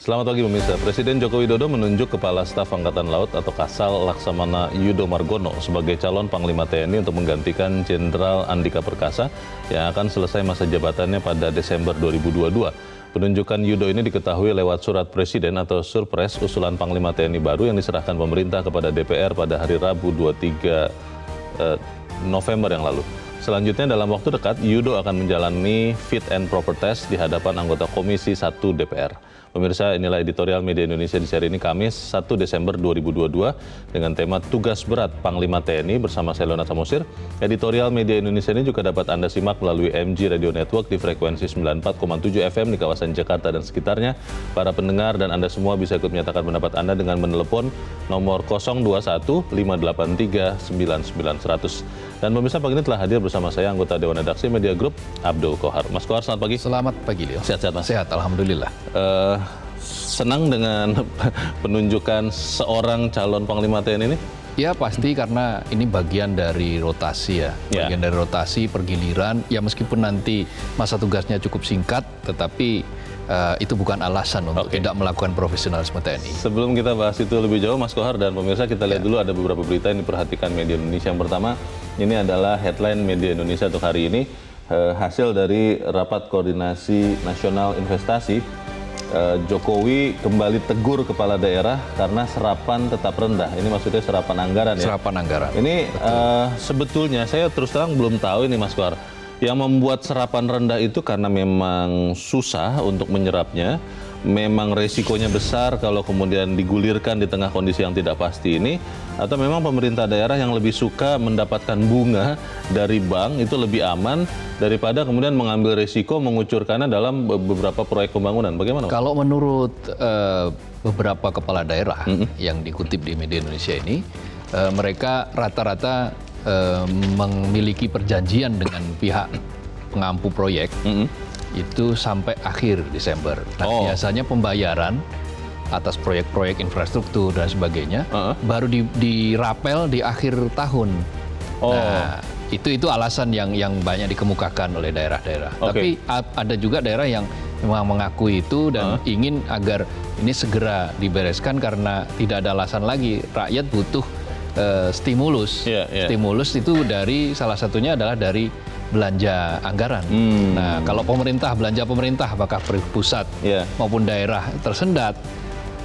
Selamat pagi pemirsa. Presiden Joko Widodo menunjuk Kepala Staf Angkatan Laut atau Kasal Laksamana Yudo Margono sebagai calon Panglima TNI untuk menggantikan Jenderal Andika Perkasa yang akan selesai masa jabatannya pada Desember 2022. Penunjukan Yudo ini diketahui lewat surat Presiden atau Surpres usulan Panglima TNI baru yang diserahkan pemerintah kepada DPR pada hari Rabu 23 November yang lalu. Selanjutnya dalam waktu dekat, Yudo akan menjalani fit and proper test di hadapan anggota Komisi 1 DPR. Pemirsa, inilah editorial Media Indonesia di seri ini Kamis 1 Desember 2022 dengan tema Tugas Berat Panglima TNI bersama saya Leonard Samosir. Editorial Media Indonesia ini juga dapat Anda simak melalui MG Radio Network di frekuensi 94,7 FM di kawasan Jakarta dan sekitarnya. Para pendengar dan Anda semua bisa ikut menyatakan pendapat Anda dengan menelepon nomor 021 583 99100. Dan pemirsa, pagi ini telah hadir bersama saya anggota Dewan Redaksi Media Group Abdul Kohar. Mas Kohar, selamat pagi. Selamat pagi, Leo. Sehat-sehat, Mas? Sehat, alhamdulillah. Senang dengan penunjukan seorang calon Panglima TNI ini? Ya pasti karena ini bagian dari rotasi ya. Bagian dari rotasi, pergiliran. Ya meskipun nanti masa tugasnya cukup singkat, tetapi itu bukan alasan untuk tidak melakukan profesionalisme TNI. Sebelum kita bahas itu lebih jauh, Mas Kohar dan pemirsa, kita lihat dulu ada beberapa berita yang diperhatikan Media Indonesia. Yang pertama, ini adalah headline Media Indonesia untuk hari ini. Hasil dari Rapat Koordinasi Nasional Investasi, Jokowi kembali tegur kepala daerah karena serapan tetap rendah. Ini maksudnya serapan anggaran ya? Serapan anggaran. Ini sebetulnya saya terus terang belum tahu ini Mas Kohar. Yang membuat serapan rendah itu karena memang susah untuk menyerapnya, memang resikonya besar kalau kemudian digulirkan di tengah kondisi yang tidak pasti ini, atau memang pemerintah daerah yang lebih suka mendapatkan bunga dari bank itu lebih aman daripada kemudian mengambil resiko mengucurkannya dalam beberapa proyek pembangunan. Bagaimana? Kalau menurut beberapa kepala daerah yang dikutip di Media Indonesia ini, mereka rata-rata memiliki perjanjian dengan pihak pengampu proyek itu sampai akhir Desember. Nah, biasanya pembayaran atas proyek-proyek infrastruktur dan sebagainya baru dirapel di akhir tahun. Nah, itu alasan yang banyak dikemukakan oleh daerah-daerah. Tapi ada juga daerah yang memang mengakui itu dan ingin agar ini segera dibereskan karena tidak ada alasan lagi. Rakyat butuh stimulus. Stimulus itu dari salah satunya adalah dari belanja anggaran. Nah, kalau belanja pemerintah apakah pusat maupun daerah tersendat,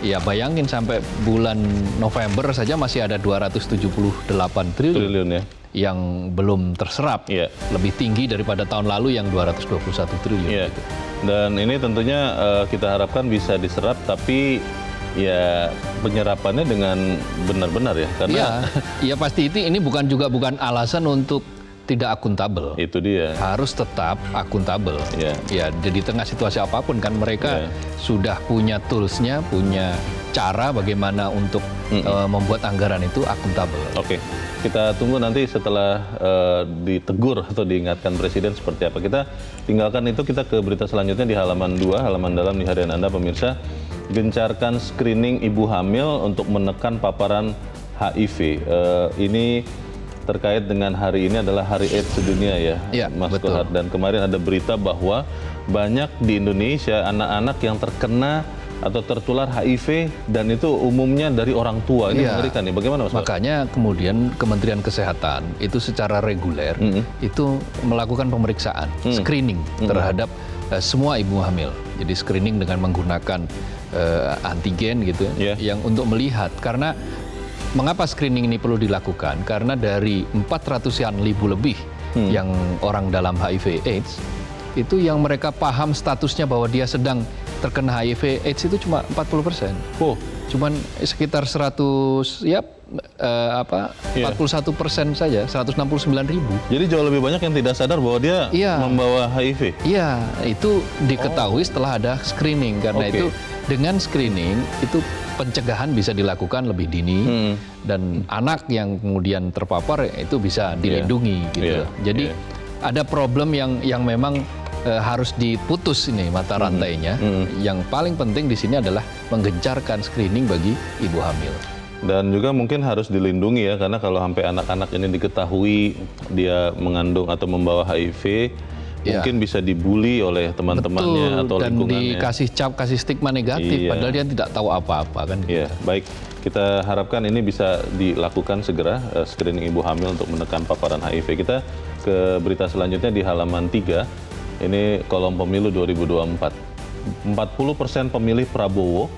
ya bayangin sampai bulan November saja masih ada 278 triliun ya, yang belum terserap, lebih tinggi daripada tahun lalu yang 221 triliun. Gitu. Dan ini tentunya kita harapkan bisa diserap, tapi ya penyerapannya dengan benar-benar ya, karena ya pasti ini bukan alasan untuk tidak akuntabel. Itu dia. Harus tetap akuntabel. Ya, di tengah situasi apapun kan mereka sudah punya toolsnya, punya cara bagaimana untuk membuat anggaran itu akuntabel. Kita tunggu nanti setelah ditegur atau diingatkan Presiden seperti apa. Kita tinggalkan itu, kita ke berita selanjutnya di halaman 2, halaman dalam di harian Anda pemirsa. Gencarkan screening ibu hamil untuk menekan paparan HIV. Ini terkait dengan hari ini adalah Hari AIDS sedunia ya, Mas Kohar. Dan kemarin ada berita bahwa banyak di Indonesia anak-anak yang terkena atau tertular HIV dan itu umumnya dari orang tua. Ini mengerikan nih. Bagaimana Mas Kohar? Makanya kemudian Kementerian Kesehatan itu secara reguler itu melakukan pemeriksaan, screening terhadap semua ibu hamil. Jadi screening dengan menggunakan antigen gitu yang untuk melihat. Karena mengapa screening ini perlu dilakukan? Karena dari 400-an ribu lebih yang orang dalam HIV AIDS, itu yang mereka paham statusnya bahwa dia sedang terkena HIV AIDS itu cuma 40%. Cuman sekitar 41% saja, 169.000. Jadi jauh lebih banyak yang tidak sadar bahwa dia membawa HIV? Iya, itu diketahui setelah ada screening. Karena itu dengan screening itu pencegahan bisa dilakukan lebih dini dan anak yang kemudian terpapar itu bisa dilindungi gitu. Jadi ada problem yang memang harus diputus ini mata rantainya. Yang paling penting di sini adalah menggencarkan screening bagi ibu hamil. Dan juga mungkin harus dilindungi ya, karena kalau sampai anak-anak ini diketahui dia mengandung atau membawa HIV, mungkin bisa dibully oleh teman-temannya atau dan lingkungannya. dikasih cap, kasih stigma negatif, Iya. padahal dia tidak tahu apa-apa kan. Iya, baik. Kita harapkan ini bisa dilakukan segera, screening ibu hamil untuk menekan paparan HIV. Kita ke berita selanjutnya di halaman 3. Ini kolom pemilu 2024. 40% pemilih Prabowo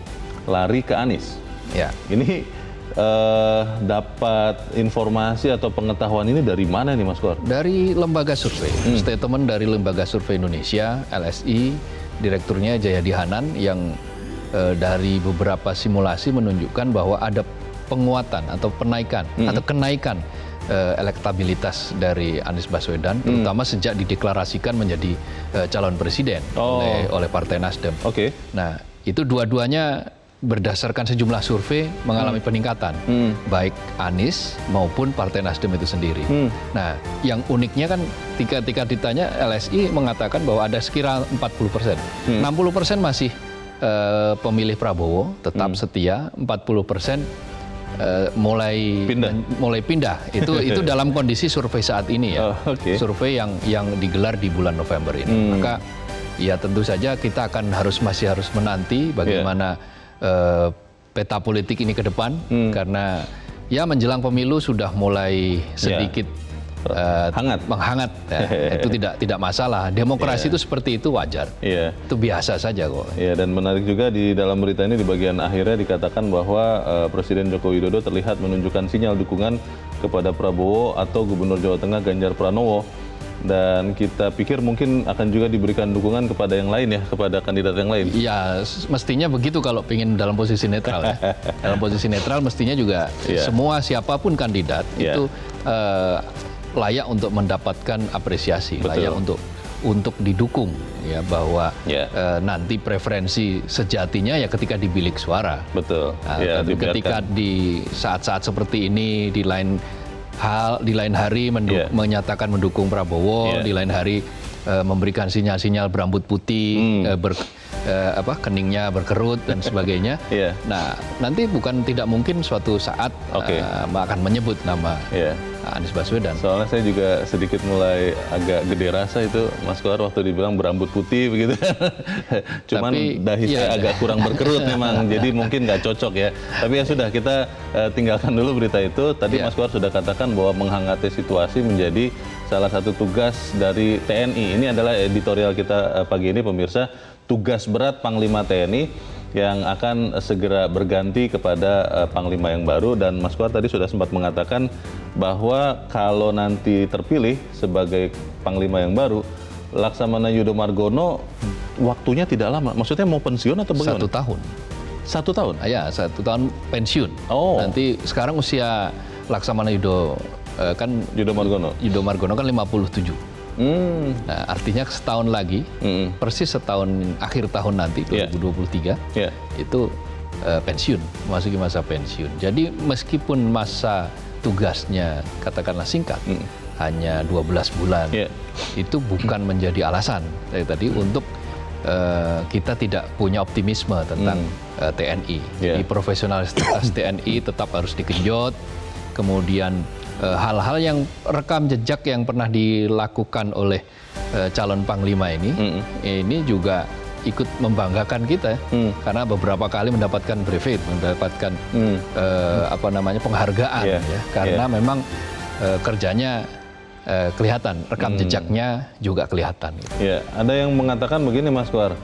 lari ke Anies. Ya. Ini dapat informasi atau pengetahuan ini dari mana nih Mas Kor? Dari lembaga survei, statement dari lembaga survei Indonesia, LSI, direkturnya Jayadi Hanan yang dari beberapa simulasi menunjukkan bahwa ada penguatan atau penaikan atau kenaikan elektabilitas dari Anies Baswedan, terutama sejak dideklarasikan menjadi calon presiden oleh Partai Nasdem. Oke. Nah, itu dua-duanya berdasarkan sejumlah survei mengalami peningkatan, baik Anies maupun Partai Nasdem itu sendiri. Nah, yang uniknya kan ketika ditanya LSI mengatakan bahwa ada sekira 40%. 60% masih pemilih Prabowo tetap setia, 40% mulai pindah. Itu dalam kondisi survei saat ini ya. Survei yang digelar di bulan November ini. Maka ya tentu saja kita masih harus menanti bagaimana peta politik ini ke depan, karena ya menjelang pemilu sudah mulai sedikit menghangat. Ya. Itu tidak masalah. Demokrasi itu seperti itu wajar. Itu biasa saja kok. Dan menarik juga di dalam berita ini di bagian akhirnya dikatakan bahwa Presiden Joko Widodo terlihat menunjukkan sinyal dukungan kepada Prabowo atau Gubernur Jawa Tengah Ganjar Pranowo. Dan kita pikir mungkin akan juga diberikan dukungan kepada yang lain ya, kepada kandidat yang lain. Ya, mestinya begitu kalau ingin dalam posisi netral ya. Dalam posisi netral mestinya juga semua siapapun kandidat itu layak untuk mendapatkan apresiasi, layak untuk didukung ya, bahwa nanti preferensi sejatinya ya ketika di bilik suara. Betul. Nah, ketika di saat-saat seperti ini di lain hari menyatakan mendukung Prabowo, di lain hari memberikan sinyal-sinyal berambut putih, keningnya berkerut dan sebagainya. Nah, nanti tidak mungkin suatu saat akan menyebut nama Anies Baswedan. Soalnya saya juga sedikit mulai agak gede rasa itu Mas Kohar waktu dibilang berambut putih begitu. Cuman dahi saya agak kurang berkerut memang, jadi mungkin nggak cocok ya. Tapi ya sudah, kita tinggalkan dulu berita itu. Tadi Mas Kohar sudah katakan bahwa menghangati situasi menjadi salah satu tugas dari TNI. Ini adalah editorial kita pagi ini pemirsa, tugas berat Panglima TNI yang akan segera berganti kepada Panglima yang baru. Dan Mas Kohar tadi sudah sempat mengatakan bahwa kalau nanti terpilih sebagai Panglima yang baru, Laksamana Yudho Margono waktunya tidak lama. Maksudnya mau pensiun atau bagaimana? 1 tahun. 1 tahun? Ya, 1 tahun pensiun. Nanti sekarang usia Laksamana Yudho Yudho Margono kan 57. Nah, artinya setahun lagi, persis setahun akhir tahun nanti 2023 itu pensiun, memasuki masa pensiun. Jadi meskipun masa tugasnya katakanlah singkat, hanya 12 bulan, itu bukan menjadi alasan tadi untuk kita tidak punya optimisme tentang TNI. Jadi profesionalitas TNI tetap harus digenjot. Kemudian hal-hal yang rekam jejak yang pernah dilakukan oleh calon Panglima ini juga ikut membanggakan kita, karena beberapa kali mendapatkan brevet, mendapatkan penghargaan karena memang kerjanya kelihatan, rekam jejaknya juga kelihatan. Ada yang mengatakan begini Mas Kohar,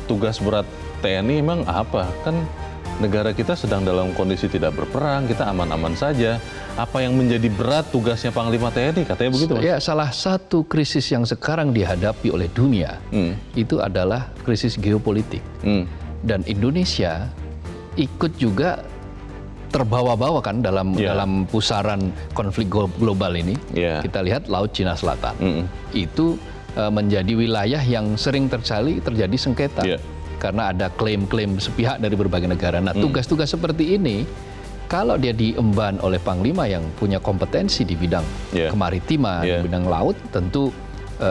tugas berat TNI memang apa? Kan negara kita sedang dalam kondisi tidak berperang, kita aman-aman saja. Apa yang menjadi berat tugasnya Panglima TNI? Katanya begitu, Mas? Ya, salah satu krisis yang sekarang dihadapi oleh dunia itu adalah krisis geopolitik. Dan Indonesia ikut juga terbawa-bawa kan dalam pusaran konflik global ini. Kita lihat Laut Cina Selatan. Itu menjadi wilayah yang sering terjadi sengketa. Karena ada klaim-klaim sepihak dari berbagai negara. Nah, tugas-tugas seperti ini, kalau dia diemban oleh Panglima yang punya kompetensi di bidang kemaritiman, di bidang laut, tentu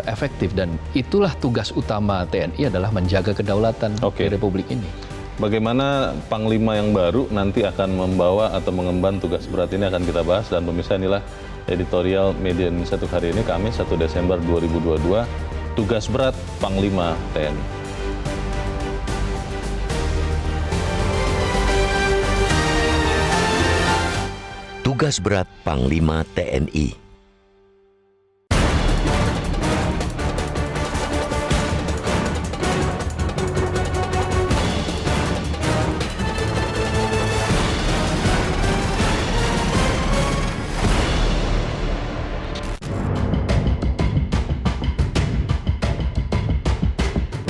efektif. Dan itulah tugas utama TNI, adalah menjaga kedaulatan di Republik ini. Bagaimana Panglima yang baru nanti akan membawa atau mengemban tugas berat ini akan kita bahas. Dan pemirsa, inilah editorial Media Indonesia untuk hari ini, Kamis 1 Desember 2022. tugas berat Panglima TNI. Tugas berat Panglima TNI.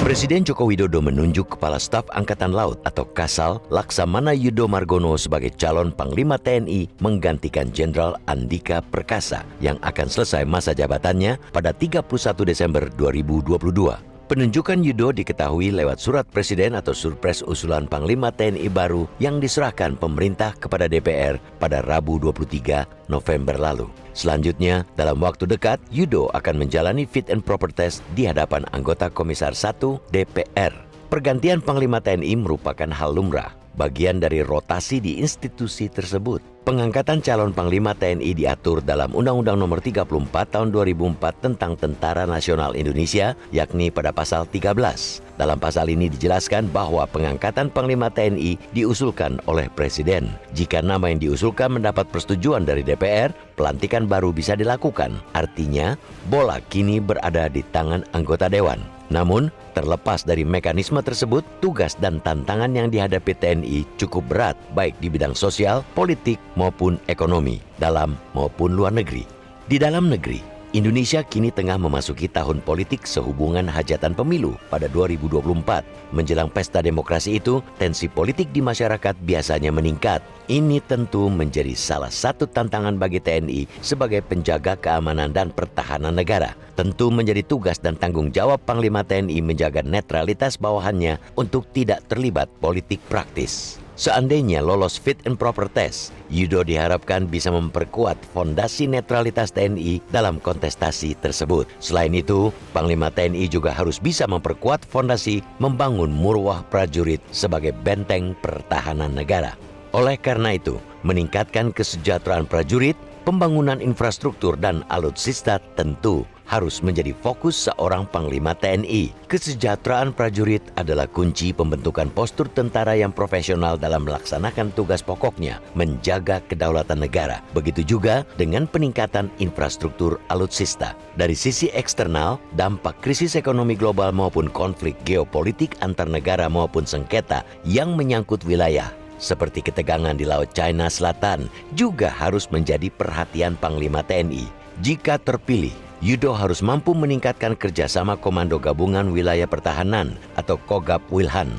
Presiden Joko Widodo menunjuk Kepala Staf Angkatan Laut atau Kasal Laksamana Yudo Margono sebagai calon Panglima TNI menggantikan Jenderal Andika Perkasa yang akan selesai masa jabatannya pada 31 Desember 2022. Penunjukan Yudo diketahui lewat surat Presiden atau Surpres usulan Panglima TNI baru yang diserahkan pemerintah kepada DPR pada Rabu 23 November lalu. Selanjutnya, dalam waktu dekat, Yudo akan menjalani fit and proper test di hadapan anggota Komisar 1 DPR. Pergantian Panglima TNI merupakan hal lumrah, bagian dari rotasi di institusi tersebut. Pengangkatan calon Panglima TNI diatur dalam Undang-Undang Nomor 34 Tahun 2004 tentang Tentara Nasional Indonesia, yakni pada pasal 13. Dalam pasal ini dijelaskan bahwa pengangkatan Panglima TNI diusulkan oleh Presiden. Jika nama yang diusulkan mendapat persetujuan dari DPR, pelantikan baru bisa dilakukan. Artinya, bola kini berada di tangan anggota Dewan. Namun, terlepas dari mekanisme tersebut, tugas dan tantangan yang dihadapi TNI cukup berat, baik di bidang sosial, politik, maupun ekonomi, dalam maupun luar negeri. Di dalam negeri, Indonesia kini tengah memasuki tahun politik sehubungan hajatan pemilu pada 2024. Menjelang pesta demokrasi itu, tensi politik di masyarakat biasanya meningkat. Ini tentu menjadi salah satu tantangan bagi TNI sebagai penjaga keamanan dan pertahanan negara. Tentu menjadi tugas dan tanggung jawab Panglima TNI menjaga netralitas bawahannya untuk tidak terlibat politik praktis. Seandainya lolos fit and proper test, Yudo diharapkan bisa memperkuat fondasi netralitas TNI dalam kontestasi tersebut. Selain itu, Panglima TNI juga harus bisa memperkuat fondasi membangun marwah prajurit sebagai benteng pertahanan negara. Oleh karena itu, meningkatkan kesejahteraan prajurit, pembangunan infrastruktur dan alutsista tentu harus menjadi fokus seorang Panglima TNI. Kesejahteraan prajurit adalah kunci pembentukan postur tentara yang profesional dalam melaksanakan tugas pokoknya, menjaga kedaulatan negara. Begitu juga dengan peningkatan infrastruktur alutsista. Dari sisi eksternal, dampak krisis ekonomi global maupun konflik geopolitik antar negara maupun sengketa yang menyangkut wilayah, seperti ketegangan di Laut China Selatan, juga harus menjadi perhatian Panglima TNI. Jika terpilih, Yudo harus mampu meningkatkan kerjasama Komando Gabungan Wilayah Pertahanan atau Kogab Wilhan.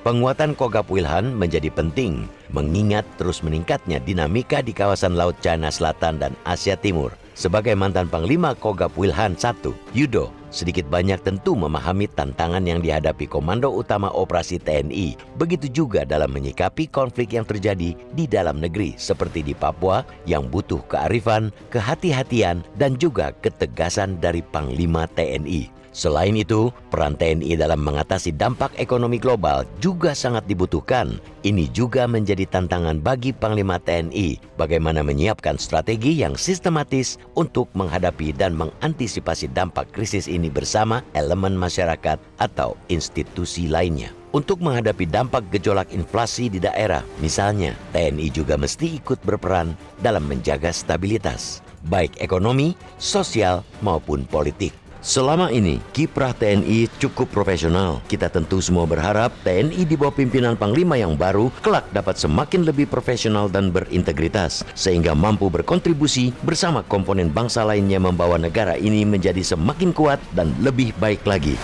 Penguatan Kogab Wilhan menjadi penting mengingat terus meningkatnya dinamika di kawasan Laut China Selatan dan Asia Timur. Sebagai mantan Panglima Kogab Wilhan I, Yudo sedikit banyak tentu memahami tantangan yang dihadapi Komando Utama Operasi TNI. Begitu juga dalam menyikapi konflik yang terjadi di dalam negeri seperti di Papua yang butuh kearifan, kehati-hatian, dan juga ketegasan dari Panglima TNI. Selain itu, peran TNI dalam mengatasi dampak ekonomi global juga sangat dibutuhkan. Ini juga menjadi tantangan bagi Panglima TNI, bagaimana menyiapkan strategi yang sistematis untuk menghadapi dan mengantisipasi dampak krisis ini bersama elemen masyarakat atau institusi lainnya. Untuk menghadapi dampak gejolak inflasi di daerah, misalnya, TNI juga mesti ikut berperan dalam menjaga stabilitas, baik ekonomi, sosial, maupun politik. Selama ini, kiprah TNI cukup profesional. Kita tentu semua berharap TNI di bawah pimpinan Panglima yang baru kelak dapat semakin lebih profesional dan berintegritas, sehingga mampu berkontribusi bersama komponen bangsa lainnya membawa negara ini menjadi semakin kuat dan lebih baik lagi.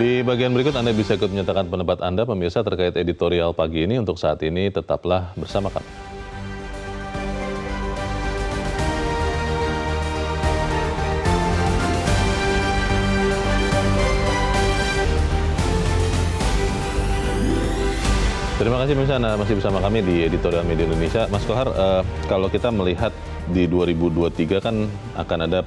Di bagian berikut Anda bisa ikut menyatakan pendapat Anda, pemirsa, terkait editorial pagi ini. Untuk saat ini, tetaplah bersama kami. Terima kasih pemirsa, Anda masih bersama kami di Editorial Media Indonesia. Mas Kohar, kalau kita melihat di 2023 kan akan ada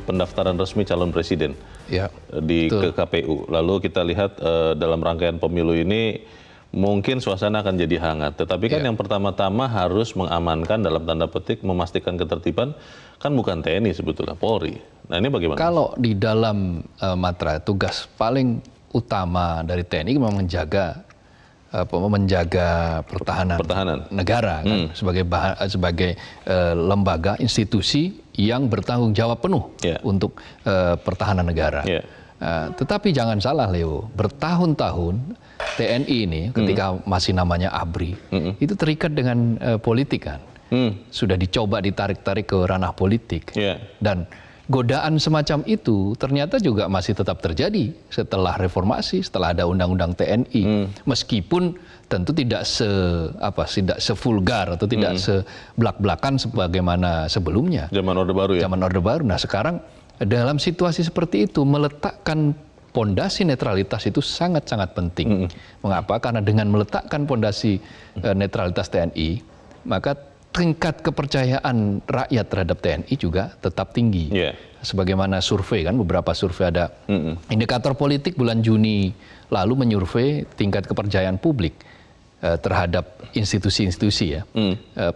pendaftaran resmi calon presiden ya, ke KPU. Lalu kita lihat dalam rangkaian pemilu ini mungkin suasana akan jadi hangat. Tetapi kan yang pertama-tama harus mengamankan dalam tanda petik, memastikan ketertiban, kan bukan TNI sebetulnya, Polri. Nah ini bagaimana? Kalau di dalam matra tugas paling utama dari TNI memang menjaga pertahanan negara kan, sebagai lembaga institusi yang bertanggung jawab penuh untuk pertahanan negara. Tetapi jangan salah Leo, bertahun-tahun TNI ini ketika masih namanya ABRI itu terikat dengan politik kan. Sudah dicoba ditarik-tarik ke ranah politik. Dan godaan semacam itu ternyata juga masih tetap terjadi setelah reformasi, setelah ada undang-undang TNI. Meskipun tentu tidak sevulgar atau tidak seblak-blakan sebagaimana sebelumnya. Zaman Orde Baru ya? Zaman Orde Baru. Nah sekarang dalam situasi seperti itu meletakkan pondasi netralitas itu sangat-sangat penting. Mengapa? Karena dengan meletakkan pondasi netralitas TNI, maka tingkat kepercayaan rakyat terhadap TNI juga tetap tinggi. Sebagaimana survei kan, beberapa survei ada indikator politik bulan Juni lalu menyurvei tingkat kepercayaan publik terhadap institusi-institusi ya.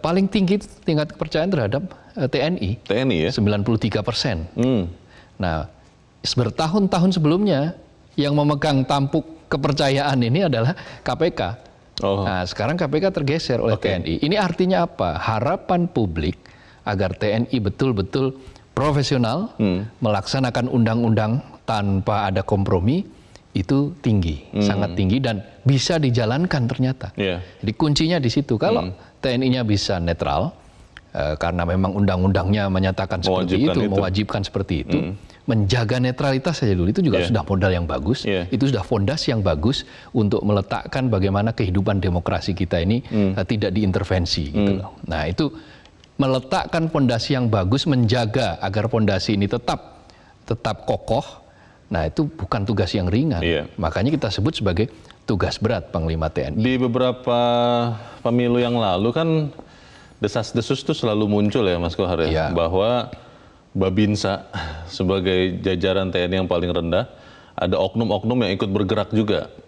Paling tinggi tingkat kepercayaan terhadap TNI. TNI ya? 93%. Nah, bertahun-tahun sebelumnya yang memegang tampuk kepercayaan ini adalah KPK. Nah, sekarang KPK tergeser oleh TNI. Ini artinya apa? Harapan publik agar TNI betul-betul profesional, melaksanakan undang-undang tanpa ada kompromi, itu tinggi, sangat tinggi dan bisa dijalankan ternyata. Jadi kuncinya di situ. Kalau TNI-nya bisa netral, karena memang undang-undangnya menyatakan seperti itu, mewajibkan seperti itu, menjaga netralitas saja dulu, itu juga sudah modal yang bagus, itu sudah fondasi yang bagus untuk meletakkan bagaimana kehidupan demokrasi kita ini tidak diintervensi. Gitu loh. Nah itu meletakkan fondasi yang bagus, menjaga agar fondasi ini tetap kokoh. Nah itu bukan tugas yang ringan, makanya kita sebut sebagai tugas berat Panglima TNI. Di beberapa pemilu yang lalu kan desas-desus itu selalu muncul ya Mas Kohar ya, bahwa Babinsa sebagai jajaran TNI yang paling rendah, ada oknum-oknum yang ikut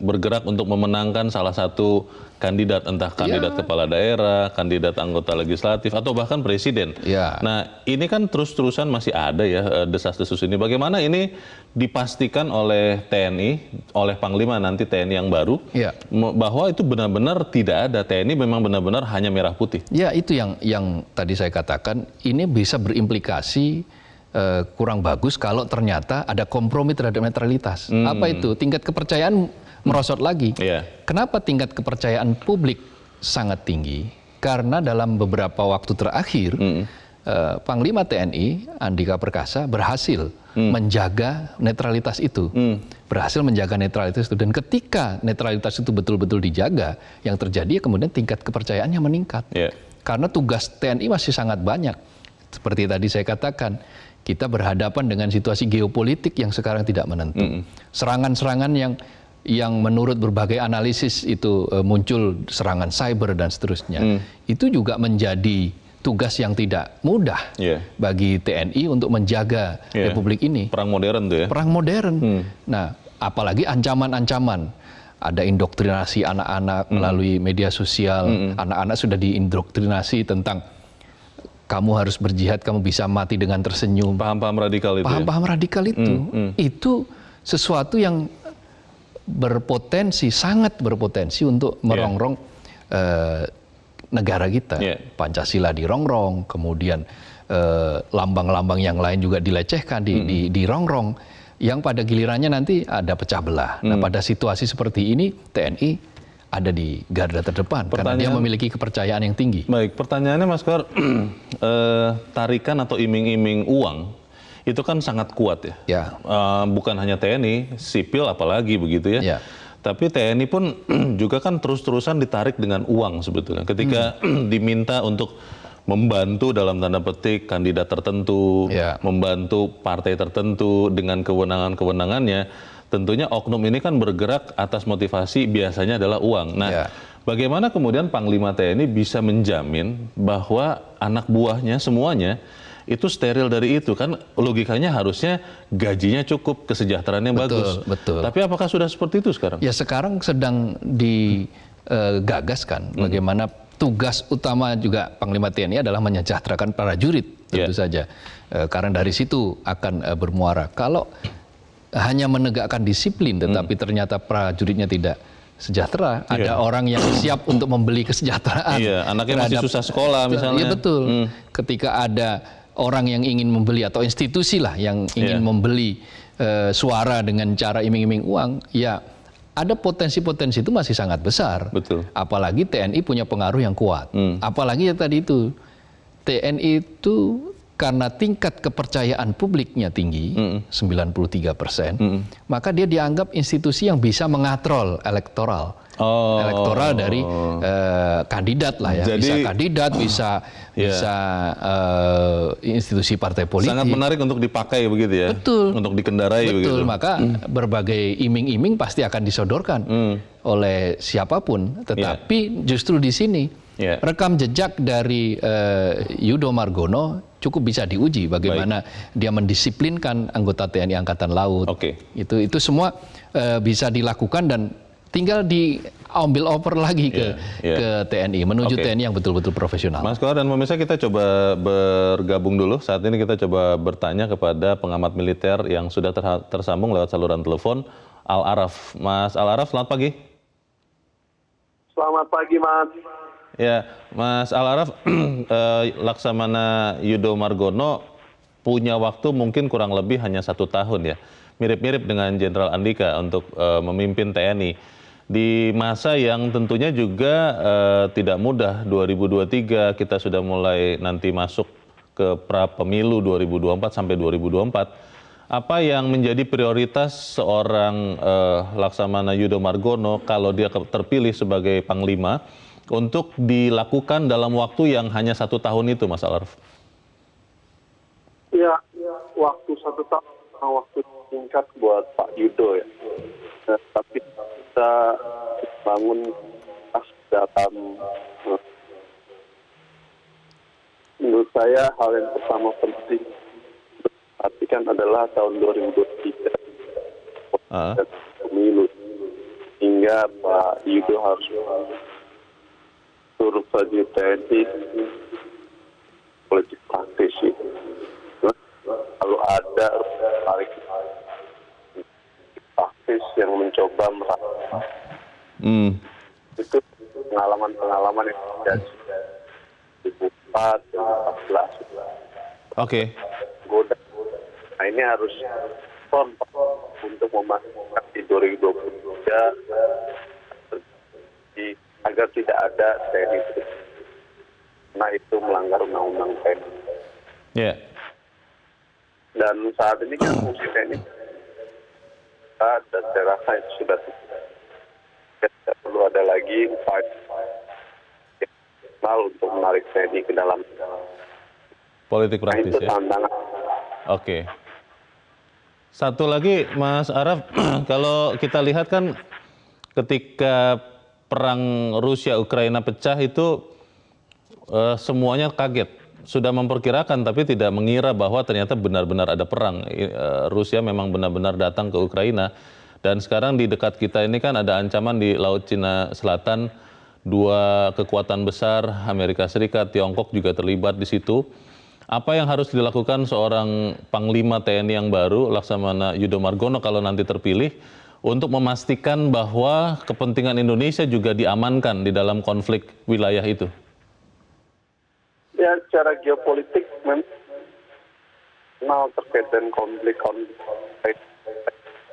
bergerak untuk memenangkan salah satu kandidat, entah kandidat kepala daerah, kandidat anggota legislatif, atau bahkan presiden. Nah ini kan terus-terusan masih ada ya desas-desus ini. Bagaimana ini dipastikan oleh TNI, oleh Panglima nanti TNI yang baru, bahwa itu benar-benar tidak ada, TNI memang benar-benar hanya merah putih. Ya itu yang tadi saya katakan, ini bisa berimplikasi kurang bagus kalau ternyata ada kompromi terhadap netralitas. Apa itu? Tingkat kepercayaan merosot lagi. Kenapa tingkat kepercayaan publik sangat tinggi? Karena dalam beberapa waktu terakhir, Panglima TNI Andika Perkasa berhasil menjaga netralitas itu. Berhasil menjaga netralitas itu. Dan ketika netralitas itu betul-betul dijaga, yang terjadi kemudian tingkat kepercayaannya meningkat. Karena tugas TNI masih sangat banyak. Seperti tadi saya katakan, kita berhadapan dengan situasi geopolitik yang sekarang tidak menentu. Serangan-serangan yang menurut berbagai analisis itu muncul, serangan cyber dan seterusnya. Itu juga menjadi tugas yang tidak mudah bagi TNI untuk menjaga Republik ini. Perang modern tuh ya? Perang modern. Nah, apalagi ancaman-ancaman. Ada indoktrinasi anak-anak melalui media sosial. Anak-anak sudah diindoktrinasi tentang kamu harus berjihad, kamu bisa mati dengan tersenyum. Paham-paham radikal itu. Paham-paham radikal itu. Itu sesuatu yang berpotensi, sangat berpotensi untuk merongrong negara kita. Pancasila dirongrong, kemudian lambang-lambang yang lain juga dilecehkan, dirongrong. Yang pada gilirannya nanti ada pecah belah. Nah pada situasi seperti ini TNI ada di garda terdepan karena dia memiliki kepercayaan yang tinggi. Baik, pertanyaannya Mas Kohar, tarikan atau iming-iming uang itu kan sangat kuat ya. Bukan hanya TNI, sipil apalagi begitu ya. Tapi TNI pun juga kan terus-terusan ditarik dengan uang sebetulnya. Ketika diminta untuk membantu dalam tanda petik kandidat tertentu, membantu partai tertentu dengan kewenangan-kewenangannya, tentunya oknum ini kan bergerak atas motivasi biasanya adalah uang. Nah, bagaimana kemudian Panglima TNI bisa menjamin bahwa anak buahnya semuanya itu steril dari itu? Kan logikanya harusnya gajinya cukup, kesejahteraannya bagus. Betul. Tapi apakah sudah seperti itu sekarang? Ya sekarang sedang gagaskan bagaimana tugas utama juga Panglima TNI adalah menyejahterakan prajurit tentu saja. Karena dari situ akan bermuara. Kalau hanya menegakkan disiplin tetapi ternyata prajuritnya tidak sejahtera, ada orang yang siap untuk membeli kesejahteraan. Anaknya masih susah sekolah misalnya. Iya betul. Ketika ada orang yang ingin membeli atau institusi lah yang ingin membeli suara dengan cara iming-iming uang, ya ada potensi-potensi itu masih sangat besar. Betul. Apalagi TNI punya pengaruh yang kuat. Apalagi ya tadi itu TNI itu karena tingkat kepercayaan publiknya tinggi, 93%, maka dia dianggap institusi yang bisa mengatrol elektoral. Elektoral dari kandidat lah ya. Jadi, bisa kandidat, bisa institusi partai politik. Sangat menarik untuk dipakai begitu ya. Betul. Untuk dikendarai begitu. Betul, maka berbagai iming-iming pasti akan disodorkan oleh siapapun. Tetapi justru di sini rekam jejak dari Yudo Margono cukup bisa diuji bagaimana dia mendisiplinkan anggota TNI Angkatan Laut. Itu semua bisa dilakukan dan tinggal diambil over lagi ke TNI, menuju TNI yang betul-betul profesional. Mas Kohar dan pemirsa, kita coba bergabung dulu. Saat ini kita coba bertanya kepada pengamat militer yang sudah tersambung lewat saluran telepon, Al-Araf. Mas Al-Araf, selamat pagi. Selamat pagi, Mas. Ya, Mas Al-Araf, Laksamana Yudo Margono punya waktu mungkin kurang lebih hanya 1 tahun ya. Mirip-mirip dengan Jenderal Andika untuk memimpin TNI. Di masa yang tentunya juga tidak mudah, 2023 kita sudah mulai nanti masuk ke pra-pemilu 2024 sampai 2024. Apa yang menjadi prioritas seorang Laksamana Yudo Margono kalau dia terpilih sebagai Panglima untuk dilakukan dalam waktu yang hanya 1 tahun itu, Mas Al-Araf? Ya, waktu 1 tahun, waktu singkat buat Pak Yudo ya. Tapi kita bangun dalam, menurut saya hal yang pertama penting perhatikan adalah tahun 2023 pemilu, hingga Pak Yudo harus turut prajurit TNI politik praktis itu. Kalau ada tarik praktis yang mencoba merasa itu pengalaman-pengalaman yang terjadi 2004, 2014. Nah ini harus untuk memastikan di 2023 agar tidak ada TNI karena itu melanggar undang-undang TNI. Dan saat ini kan fungsi TNI dan saya rasa itu sudah tidak perlu ada lagi upaya untuk menarik TNI ke dalam politik praktis. Nah, itu tantangan. Satu lagi, Mas Araf, kalau kita lihat kan ketika perang Rusia-Ukraina pecah itu semuanya kaget. Sudah memperkirakan tapi tidak mengira bahwa ternyata benar-benar ada perang. Rusia memang benar-benar datang ke Ukraina. Dan sekarang di dekat kita ini kan ada ancaman di Laut Cina Selatan. 2 kekuatan besar, Amerika Serikat, Tiongkok juga terlibat di situ. Apa yang harus dilakukan seorang Panglima TNI yang baru, Laksamana Yudo Margono kalau nanti terpilih, untuk memastikan bahwa kepentingan Indonesia juga diamankan di dalam konflik wilayah itu? Ya, secara geopolitik memang terkait dengan konflik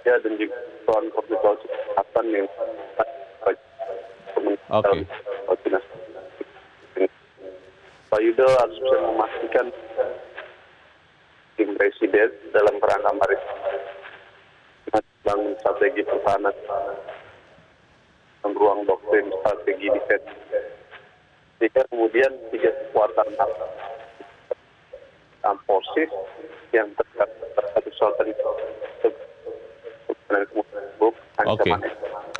ya, dan juga konflik kesehatan yang Pak Yudo harus bisa memastikan tim presiden dalam kerangka maritim bangun strategi pertahanan dan ruang doktrin strategi defense. Jika kemudian 3 kekuatan forces yang terkait selatan itu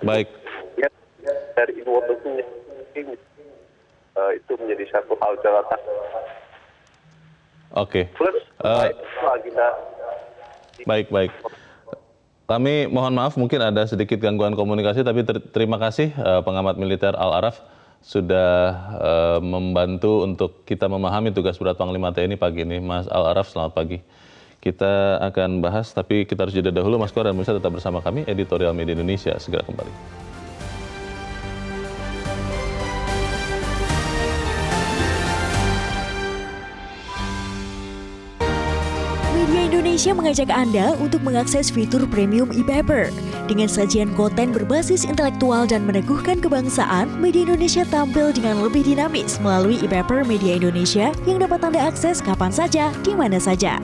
baik. Ya, dari inward looking itu menjadi satu hal catatan. Plus agenda. Baik. Kami mohon maaf mungkin ada sedikit gangguan komunikasi, tapi terima kasih pengamat militer Al-Araf sudah membantu untuk kita memahami tugas berat Panglima TNI pagi ini. Mas Al-Araf, selamat pagi. Kita akan bahas, tapi kita harus jeda dahulu. Mas Koar dan pemirsa tetap bersama kami, Editorial Media Indonesia segera kembali. Media Indonesia mengajak Anda untuk mengakses fitur premium e-paper. Dengan sajian konten berbasis intelektual dan meneguhkan kebangsaan, Media Indonesia tampil dengan lebih dinamis melalui e-paper Media Indonesia yang dapat Anda akses kapan saja, di mana saja.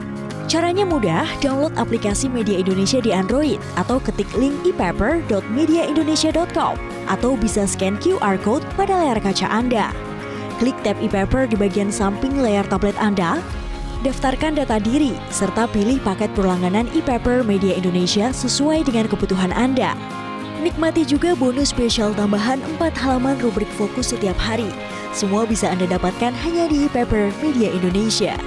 Caranya mudah, download aplikasi Media Indonesia di Android atau ketik link e-paper.mediaindonesia.com atau bisa scan QR code pada layar kaca Anda. Klik tab e-paper di bagian samping layar tablet Anda, daftarkan data diri, serta pilih paket berlangganan e-paper Media Indonesia sesuai dengan kebutuhan Anda. Nikmati juga bonus spesial tambahan 4 halaman rubrik fokus setiap hari. Semua bisa Anda dapatkan hanya di e-paper Media Indonesia.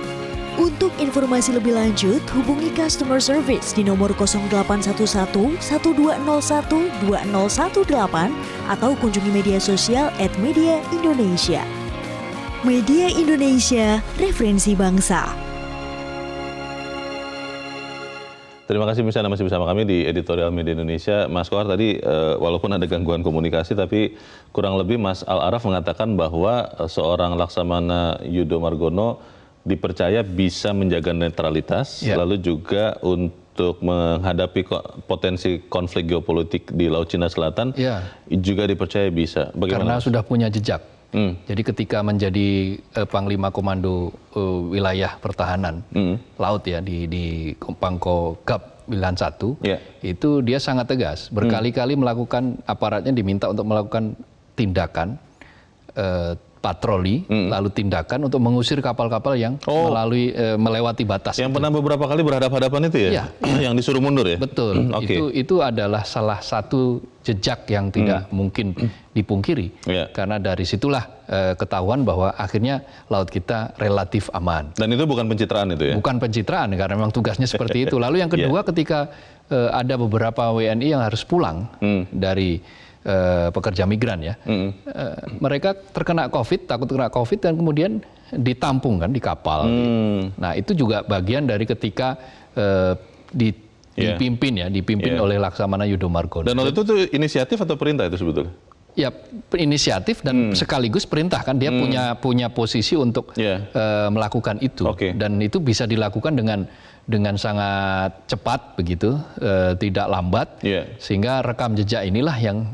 Untuk informasi lebih lanjut, hubungi customer service di nomor 0811 1201 2018 atau kunjungi media sosial @mediaindonesia. Media Indonesia, referensi bangsa. Terima kasih Anda masih bersama kami di Editorial Media Indonesia. Mas Koar tadi walaupun ada gangguan komunikasi, tapi kurang lebih Mas Al-Araf mengatakan bahwa seorang Laksamana Yudo Margono dipercaya bisa menjaga netralitas, lalu juga untuk menghadapi potensi konflik geopolitik di Laut Cina Selatan, juga dipercaya bisa. Bagaimana? Karena sudah punya jejak. Jadi ketika menjadi Panglima Komando Wilayah Pertahanan Laut ya di Pangkogap Wilayah 1, itu dia sangat tegas. Berkali-kali melakukan, aparatnya diminta untuk melakukan tindakan patroli, lalu tindakan untuk mengusir kapal-kapal yang melewati batas. Yang pernah beberapa kali berhadapan-hadapan itu ya? Yang disuruh mundur ya? Betul. Itu adalah salah satu jejak yang tidak mungkin dipungkiri. Karena dari situlah ketahuan bahwa akhirnya laut kita relatif aman. Dan itu bukan pencitraan itu ya? Bukan pencitraan, karena memang tugasnya seperti itu. Lalu yang kedua, ketika ada beberapa WNI yang harus pulang dari pekerja migran ya, mereka terkena COVID, takut terkena COVID, dan kemudian ditampung kan di kapal. Nah itu juga bagian dari ketika dipimpin oleh Laksamana Yudo Margono. Dan waktu itu tuh inisiatif atau perintah itu sebetulnya? Ya inisiatif dan sekaligus perintah kan, dia punya posisi untuk melakukan itu, dan itu bisa dilakukan dengan sangat cepat begitu, tidak lambat, sehingga rekam jejak inilah yang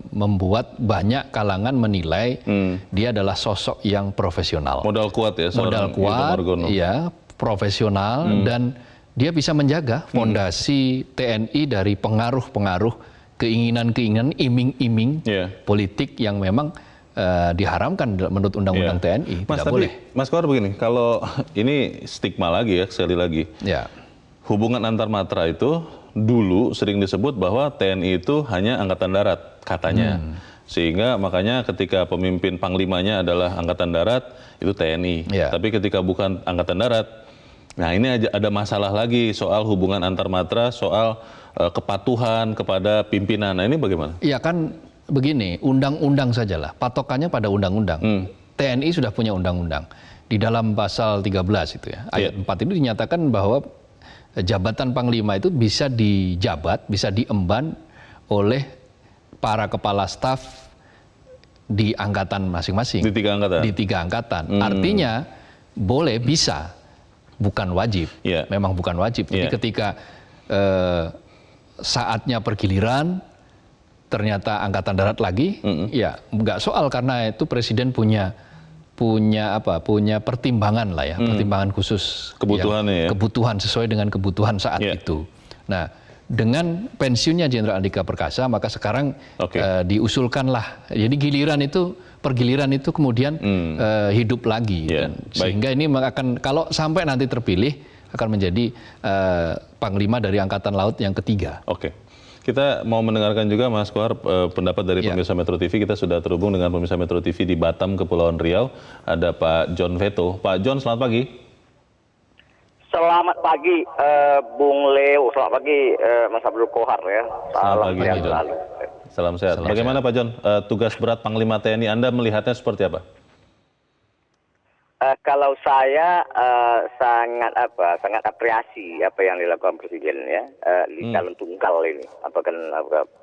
membuat banyak kalangan menilai dia adalah sosok yang profesional. Modal kuat ya, modal kuat, ya, profesional, dan dia bisa menjaga fondasi TNI dari pengaruh-pengaruh, keinginan-keinginan, iming-iming politik yang memang diharamkan menurut Undang-Undang TNI. Tidak boleh. Mas Koar begini, kalau ini stigma lagi ya, sekali lagi. Hubungan antar matra itu dulu sering disebut bahwa TNI itu hanya Angkatan Darat, katanya. Sehingga makanya ketika pemimpin panglimanya adalah Angkatan Darat, itu TNI. Tapi ketika bukan Angkatan Darat, nah ini ada masalah lagi soal hubungan antar matra, soal kepatuhan kepada pimpinan. Nah ini bagaimana? Iya kan begini, undang-undang sajalah, patokannya pada undang-undang. TNI sudah punya undang-undang. Di dalam pasal 13 itu ya, ayat 4 itu dinyatakan bahwa jabatan Panglima itu bisa dijabat, bisa diemban oleh para kepala staf di angkatan masing-masing. Di 3 angkatan? Di 3 angkatan. Artinya boleh, bisa, bukan wajib. Memang bukan wajib. Jadi ketika saatnya pergiliran, ternyata Angkatan Darat lagi, ya nggak soal, karena itu Presiden punya pertimbangan lah ya, pertimbangan khusus, kebutuhan sesuai dengan kebutuhan saat itu. Nah, dengan pensiunnya Jenderal Andika Perkasa, maka sekarang diusulkanlah, jadi pergiliran itu kemudian hidup lagi, sehingga ini akan, kalau sampai nanti terpilih, akan menjadi Panglima dari Angkatan Laut yang ketiga. Kita mau mendengarkan juga Mas Koar pendapat dari pemirsa Metro TV. Kita sudah terhubung dengan pemirsa Metro TV di Batam, Kepulauan Riau. Ada Pak John Veto. Pak John, selamat pagi. Selamat pagi Bung Leo, selamat pagi Mas Abdul Kohar ya. Selamat pagi, sehat Pak John. selalu. Salam sehat. Bagaimana Pak John, tugas berat Panglima TNI Anda melihatnya seperti apa? Kalau saya sangat apresiasi apa yang dilakukan Presiden ya di calon tunggal ini.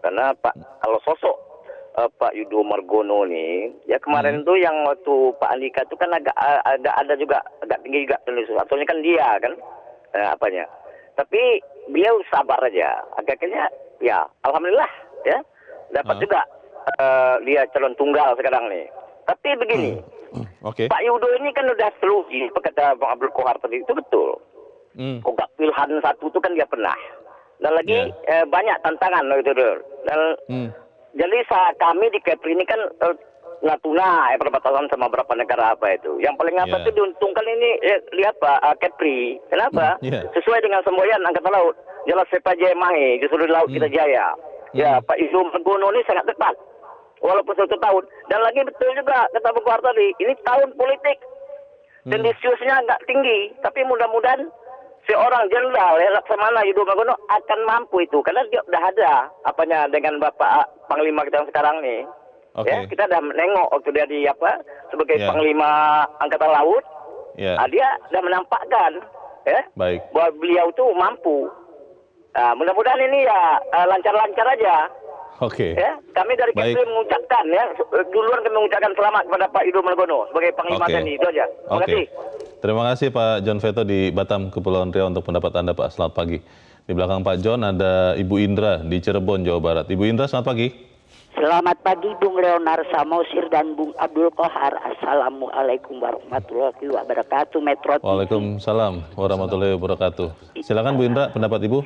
Karena Pak, kalau sosok Pak Yudo Margono nih, ya kemarin tuh yang waktu Pak Andika itu kan agak ada juga agak tinggi juga soalnya kan dia kan apanya. Tapi beliau sabar aja. Agaknya ya alhamdulillah ya dapat juga dia calon tunggal sekarang nih. Tapi begini, Pak Yudo ini kan udah teruji, kata Bang Abdul Kohar tadi itu betul. Kok pilihan satu itu kan dia pernah. Dan lagi banyak tantangan gitu dulu. Dan jadi kami di Kepri ini kan Natuna perbatasan sama beberapa negara apa itu. Yang paling apa itu diuntungkan ini lihat Pak Kepri. Kenapa? Sesuai dengan semboyan Angkatan Laut. Jelas Sepaja Mahe di seluruh laut kita jaya. Ya Pak Yudo Margono ini sangat tepat. Walaupun 1 tahun. Dan lagi betul juga kata Bung Kohar tadi. Ini tahun politik. Tendensiusnya agak tinggi. Tapi mudah-mudahan seorang jenderal Laksamana Yudo Margono akan mampu itu. Karena dia udah ada apanya dengan Bapak Panglima kita yang sekarang nih. Ya, kita udah menengok waktu dia di sebagai Panglima Angkatan Laut. Dia udah menampakkan bahwa beliau itu mampu. Mudah-mudahan ini ya lancar-lancar aja. Ya, kami dari Kepri mengucapkan duluan kami mengucapkan selamat kepada Pak Yudo Margono sebagai Panglima TNI itu aja. Terima kasih. Terima kasih Pak John Veto di Batam, Kepulauan Riau untuk pendapat Anda Pak. Selamat pagi. Di belakang Pak John ada Ibu Indra di Cirebon, Jawa Barat. Ibu Indra, selamat pagi. Selamat pagi Bung Leonard Samosir dan Bung Abdul Kohar. Assalamualaikum warahmatullahi wabarakatuh. Metro TV. Waalaikumsalam warahmatullahi wabarakatuh. Silakan Bu Indra, pendapat Ibu.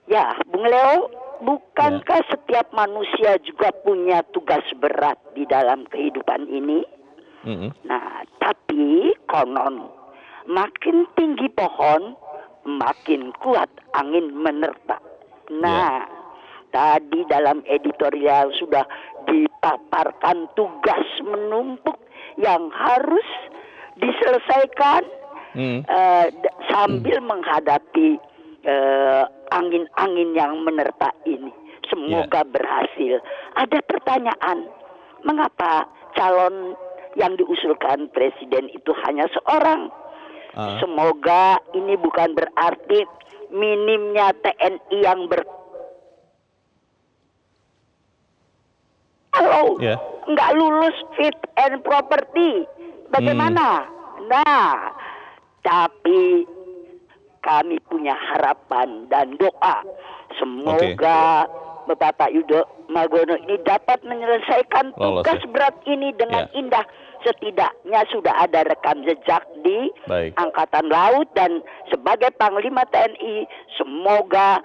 Ya, Bung Leo, bukankah setiap manusia juga punya tugas berat di dalam kehidupan ini? Nah, tapi konon makin tinggi pohon, makin kuat angin menerpa. Nah, tadi dalam editorial sudah dipaparkan tugas menumpuk yang harus diselesaikan sambil menghadapi angin-angin yang menerpa ini. Semoga berhasil. Ada pertanyaan, mengapa calon yang diusulkan Presiden itu hanya seorang? Semoga ini bukan berarti minimnya TNI yang kalau nggak lulus fit and property, bagaimana? Nah, tapi kami punya harapan dan doa. Semoga Bapak Yudo Margono ini dapat menyelesaikan tugas berat ini dengan indah. Setidaknya sudah ada rekam jejak di Angkatan Laut dan sebagai Panglima TNI, semoga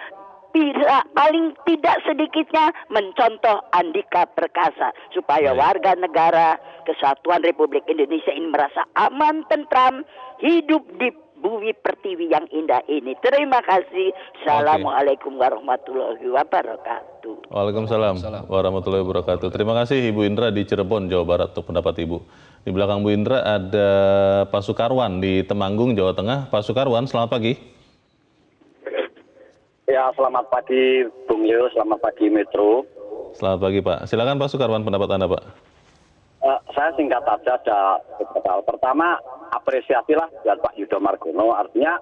paling tidak sedikitnya mencontoh Andika Perkasa supaya warga negara Kesatuan Republik Indonesia ini merasa aman, tentram, hidup di bumi pertiwi yang indah ini. Terima kasih. Assalamualaikum warahmatullahi wabarakatuh. Waalaikumsalam warahmatullahi wabarakatuh. Terima kasih Ibu Indra di Cirebon, Jawa Barat untuk pendapat Ibu. Di belakang Bu Indra ada Pak Sukarwan di Temanggung, Jawa Tengah. Pak Sukarwan, selamat pagi. Ya, selamat pagi Bung Leo, selamat pagi Metro. Selamat pagi Pak. Silakan Pak Sukarwan, pendapat Anda Pak. Saya singkat saja ada beberapa hal. Pertama, apresiasilah buat Pak Yudo Margono. Artinya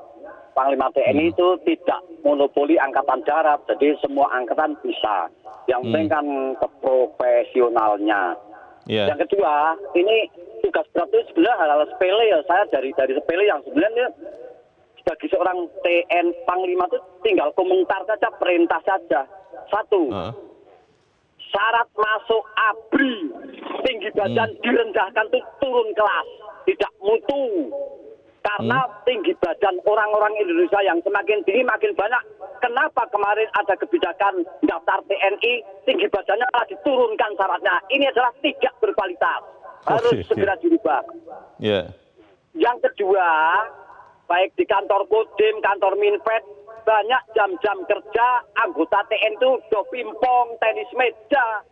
Panglima TNI itu tidak monopoli angkatan darat, jadi semua angkatan bisa. Yang penting kan keprofesionalnya. Yang kedua, ini tugas berat itu sebenarnya hal-hal sepele ya. Saya dari sepele yang sebenarnya bagi seorang TN Panglima itu tinggal komentar saja, perintah saja. Satu, syarat masuk ABRI tinggi badan direndahkan itu turun kelas, tidak mutu. Karena tinggi badan orang-orang Indonesia yang semakin tinggi makin banyak. Kenapa kemarin ada kebijakan daftar TNI tinggi badannya malah diturunkan syaratnya? Ini adalah tidak berkualitas, harus segera dirubah. Yang kedua, baik di kantor Kodim, kantor Minfed, banyak jam-jam kerja anggota TNI itu do pimpong, tenis meja.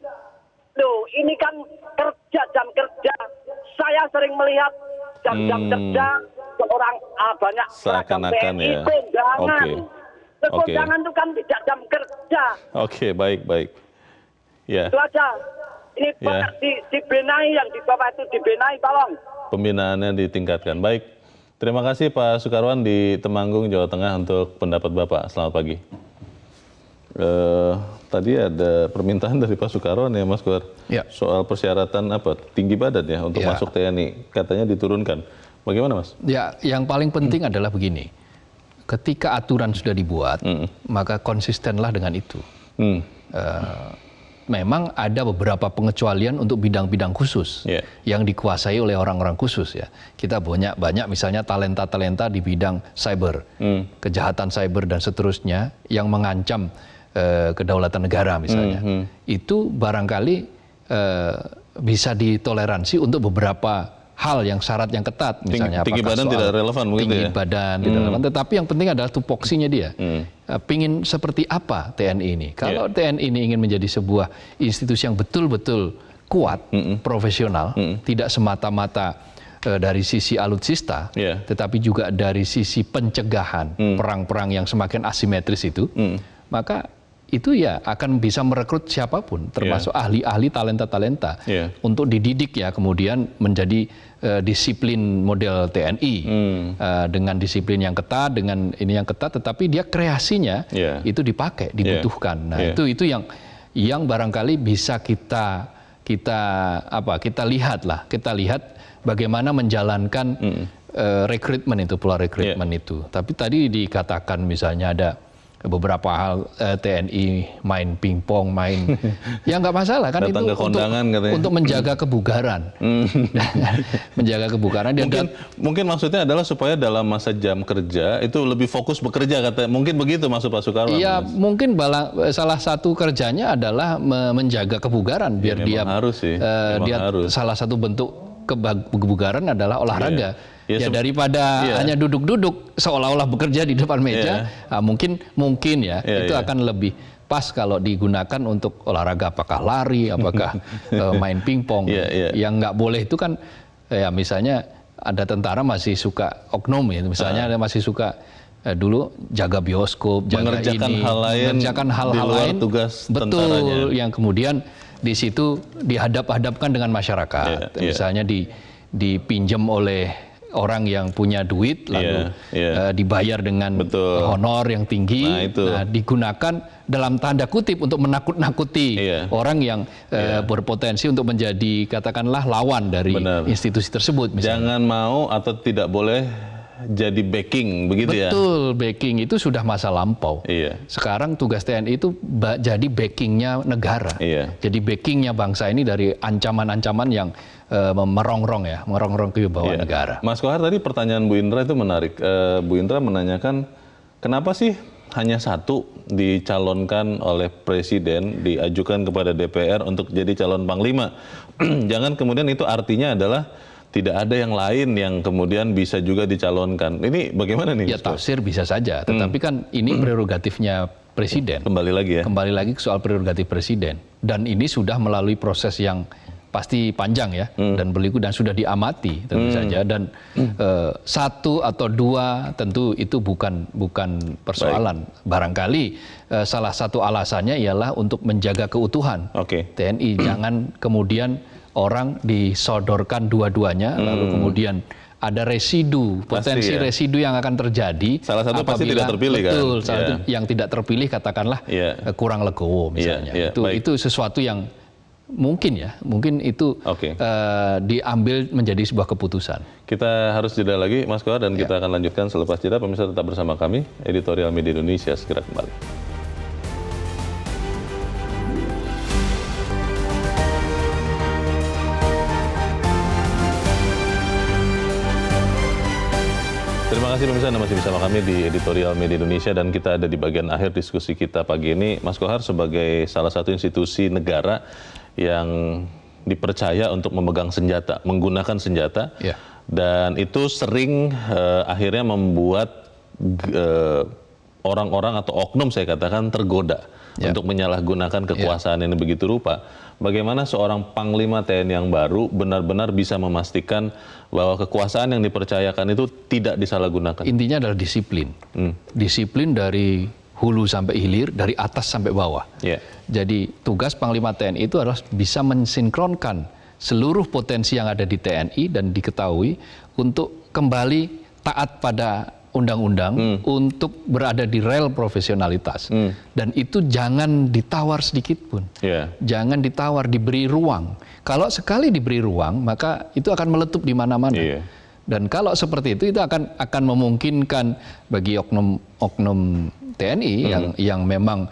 Loh, ini kan kerja, jam kerja. Saya sering melihat jam-jam kerja orang banyak seragam Seakan-akan TNI ya. kondangan. Oke. Kondangan itu kan tidak jam kerja. Oke, baik. Ya. Itu aja. Ini Ya. Pak dibenahi, yang di bawah itu dibenahi, tolong. Pembinaannya ditingkatkan. Baik. Terima kasih Pak Sukarwan di Temanggung, Jawa Tengah untuk pendapat Bapak. Selamat pagi. Tadi ada permintaan dari Pak Sukarwan ya Mas Kuar, Ya. soal persyaratan tinggi badan ya untuk Ya. masuk TNI, katanya diturunkan. Bagaimana Mas? Ya, yang paling penting adalah begini. Ketika aturan sudah dibuat, maka konsistenlah dengan itu. Memang ada beberapa pengecualian untuk bidang-bidang khusus Yeah. yang dikuasai oleh orang-orang khusus ya. Kita banyak misalnya talenta-talenta di bidang cyber, kejahatan cyber dan seterusnya yang mengancam kedaulatan negara misalnya. Itu barangkali bisa ditoleransi untuk beberapa hal yang syarat yang ketat, misalnya tinggi apakah badan soal tidak relevan begitu tinggi ya? badan tidak relevan, tetapi yang penting adalah tupoksinya dia. Pingin seperti apa TNI ini? Kalau TNI ini ingin menjadi sebuah institusi yang betul-betul kuat, profesional, tidak semata-mata dari sisi alutsista, tetapi juga dari sisi pencegahan perang-perang yang semakin asimetris itu, maka itu ya akan bisa merekrut siapapun, termasuk ahli-ahli talenta-talenta untuk dididik ya kemudian menjadi disiplin model TNI dengan disiplin yang ketat, dengan ini yang ketat, tetapi dia kreasinya itu dipakai, dibutuhkan. Nah itu yang barangkali bisa kita lihat bagaimana menjalankan rekrutmen itu, pola rekrutmen itu. Tapi tadi dikatakan misalnya ada beberapa hal TNI main pingpong, ya nggak masalah kan, datang itu ke kondangan, untuk menjaga kebugaran, menjaga kebugaran. Mungkin maksudnya adalah supaya dalam masa jam kerja itu lebih fokus bekerja, mungkin begitu maksud Pak Sukarwan. Iya, mungkin salah satu kerjanya adalah menjaga kebugaran biar dia harus sih. Harus. Salah satu bentuk kebugaran adalah olahraga. Ya daripada hanya duduk-duduk seolah-olah bekerja di depan meja, mungkin itu akan lebih pas kalau digunakan untuk olahraga, apakah lari, apakah main pingpong. Yang nggak boleh itu kan ya misalnya ada tentara masih suka oknum ya, misalnya ada masih suka dulu jaga bioskop, mengerjakan hal-hal lain, tugas betul, yang kemudian di situ dihadap-hadapkan dengan masyarakat, misalnya dipinjam oleh orang yang punya duit lalu dibayar dengan honor yang tinggi, digunakan dalam tanda kutip untuk menakut-nakuti orang yang berpotensi untuk menjadi katakanlah lawan dari institusi tersebut misalnya. Jangan mau atau tidak boleh jadi backing begitu ya. Betul, backing itu sudah masa lampau. Sekarang tugas TNI itu jadi backingnya negara. Jadi backingnya bangsa ini dari ancaman-ancaman yang merongrong kewibawaan negara. Mas Kohar, tadi pertanyaan Bu Indra itu menarik. Bu Indra menanyakan kenapa sih hanya satu dicalonkan oleh Presiden, diajukan kepada DPR untuk jadi calon Panglima. Jangan kemudian itu artinya adalah tidak ada yang lain yang kemudian bisa juga dicalonkan. Ini bagaimana nih? Ya tafsir bisa saja, tetapi kan ini prerogatifnya Presiden. Kembali lagi ya. Kembali lagi ke soal prerogatif Presiden. Dan ini sudah melalui proses yang pasti panjang ya, dan berliku dan sudah diamati tentu saja, dan satu atau dua tentu itu bukan persoalan. Barangkali salah satu alasannya ialah untuk menjaga keutuhan TNI. Jangan kemudian orang disodorkan dua-duanya lalu kemudian ada residu, potensi residu yang akan terjadi. Salah satu pasti tidak terpilih kan? Betul, salah satu yang tidak terpilih katakanlah kurang legowo misalnya. Itu sesuatu yang mungkin itu diambil menjadi sebuah keputusan. Kita harus jeda lagi Mas Kohar, dan kita akan lanjutkan selepas jeda. Pemirsa tetap bersama kami, Editorial Media Indonesia segera kembali. Terima kasih pemirsa, Anda masih bersama kami di Editorial Media Indonesia, dan kita ada di bagian akhir diskusi kita pagi ini. Mas Kohar, sebagai salah satu institusi negara yang dipercaya untuk memegang senjata, menggunakan senjata, dan itu sering akhirnya membuat orang-orang atau oknum saya katakan tergoda untuk menyalahgunakan kekuasaan ini begitu rupa. bagaimana seorang Panglima TNI yang baru benar-benar bisa memastikan bahwa kekuasaan yang dipercayakan itu tidak disalahgunakan. Intinya adalah disiplin. Disiplin dari hulu sampai hilir, dari atas sampai bawah. Jadi tugas Panglima TNI itu harus bisa mensinkronkan seluruh potensi yang ada di TNI dan diketahui untuk kembali taat pada undang-undang untuk berada di rel profesionalitas. Dan itu jangan ditawar sedikit pun. Jangan ditawar, diberi ruang. Kalau sekali diberi ruang, maka itu akan meletup di mana-mana. Dan kalau seperti itu akan memungkinkan bagi oknum TNI yang memang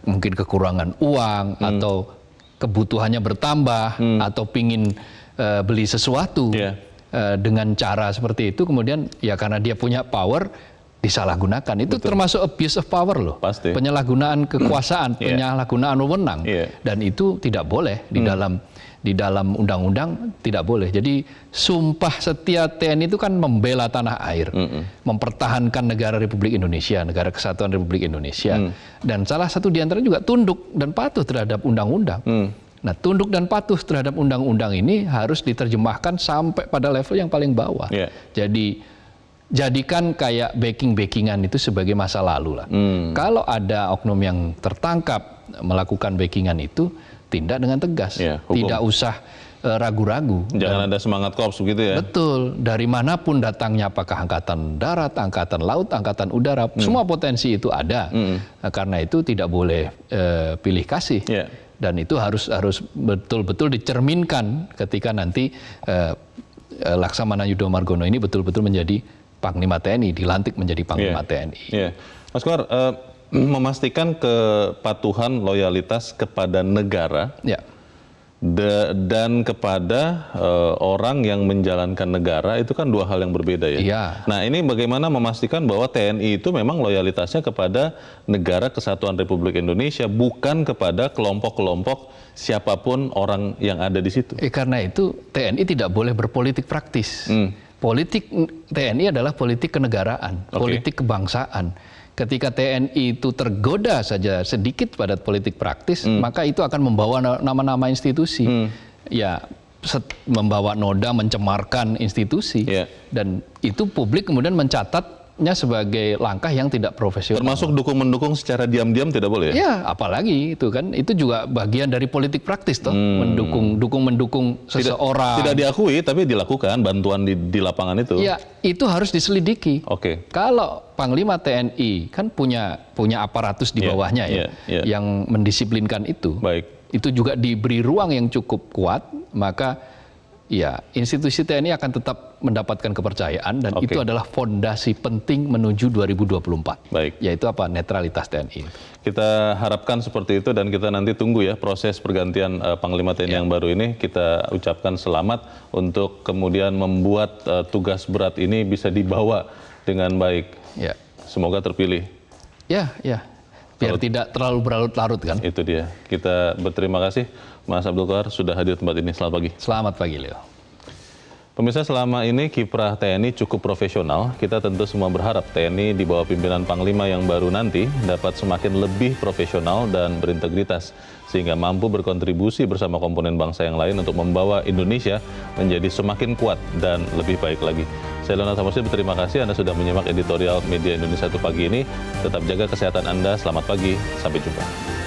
mungkin kekurangan uang atau kebutuhannya bertambah atau pingin beli sesuatu dengan cara seperti itu, kemudian ya karena dia punya power disalahgunakan. Itu termasuk abuse of power loh. Pasti. Penyalahgunaan kekuasaan, penyalahgunaan wewenang. Dan itu tidak boleh di dalam undang-undang, tidak boleh. Jadi sumpah setia TNI itu kan membela tanah air, mempertahankan negara Republik Indonesia, negara kesatuan Republik Indonesia. Dan salah satu di antara juga tunduk dan patuh terhadap undang-undang. Nah, tunduk dan patuh terhadap undang-undang ini harus diterjemahkan sampai pada level yang paling bawah. Jadi jadikan kayak backing-backingan itu sebagai masa lalu lah. Kalau ada oknum yang tertangkap melakukan backingan itu, tindak dengan tegas. Tidak usah ragu-ragu. Jangan ada semangat korps begitu ya. Betul. Dari manapun datangnya, apakah angkatan darat, angkatan laut, angkatan udara, semua potensi itu ada. Karena itu tidak boleh pilih kasih. Dan itu harus betul-betul dicerminkan ketika nanti Laksamana Yudho Margono ini betul-betul menjadi Panglima TNI, dilantik menjadi Panglima TNI. Mas Kohar, memastikan kepatuhan loyalitas kepada negara dan kepada orang yang menjalankan negara itu kan dua hal yang berbeda ya. Nah, ini bagaimana memastikan bahwa TNI itu memang loyalitasnya kepada negara kesatuan Republik Indonesia, bukan kepada kelompok-kelompok siapapun orang yang ada di situ. Karena itu TNI tidak boleh berpolitik praktis. Politik TNI adalah politik kenegaraan, politik kebangsaan. Ketika TNI itu tergoda saja sedikit pada politik praktis, maka itu akan membawa nama-nama institusi. Membawa noda, mencemarkan institusi. Dan itu publik kemudian mencatatnya sebagai langkah yang tidak profesional. Termasuk dukung-mendukung secara diam-diam tidak boleh ya? Apalagi itu kan, itu juga bagian dari politik praktis toh, mendukung seseorang. Tidak diakui tapi dilakukan bantuan di lapangan itu. Itu harus diselidiki. Kalau Panglima TNI kan punya aparatus di bawahnya yang mendisiplinkan itu. Itu juga diberi ruang yang cukup kuat, maka institusi TNI akan tetap mendapatkan kepercayaan dan itu adalah fondasi penting menuju 2024. Yaitu apa? Netralitas TNI. Kita harapkan seperti itu dan kita nanti tunggu ya proses pergantian Panglima TNI yang baru ini. Kita ucapkan selamat untuk kemudian membuat tugas berat ini bisa dibawa dengan baik. Semoga terpilih. Biar tidak terlalu berlarut-larut kan. Itu dia. Kita berterima kasih Mas Abdul Kohar sudah hadir di tempat ini. Selamat pagi. Selamat pagi, Leo. Pemirsa, selama ini kiprah TNI cukup profesional. Kita tentu semua berharap TNI di bawah pimpinan Panglima yang baru nanti dapat semakin lebih profesional dan berintegritas, sehingga mampu berkontribusi bersama komponen bangsa yang lain untuk membawa Indonesia menjadi semakin kuat dan lebih baik lagi. Saya Leonard Samusi, berterima kasih Anda sudah menyimak editorial Media Indonesia 1 pagi ini. Tetap jaga kesehatan Anda. Selamat pagi. Sampai jumpa.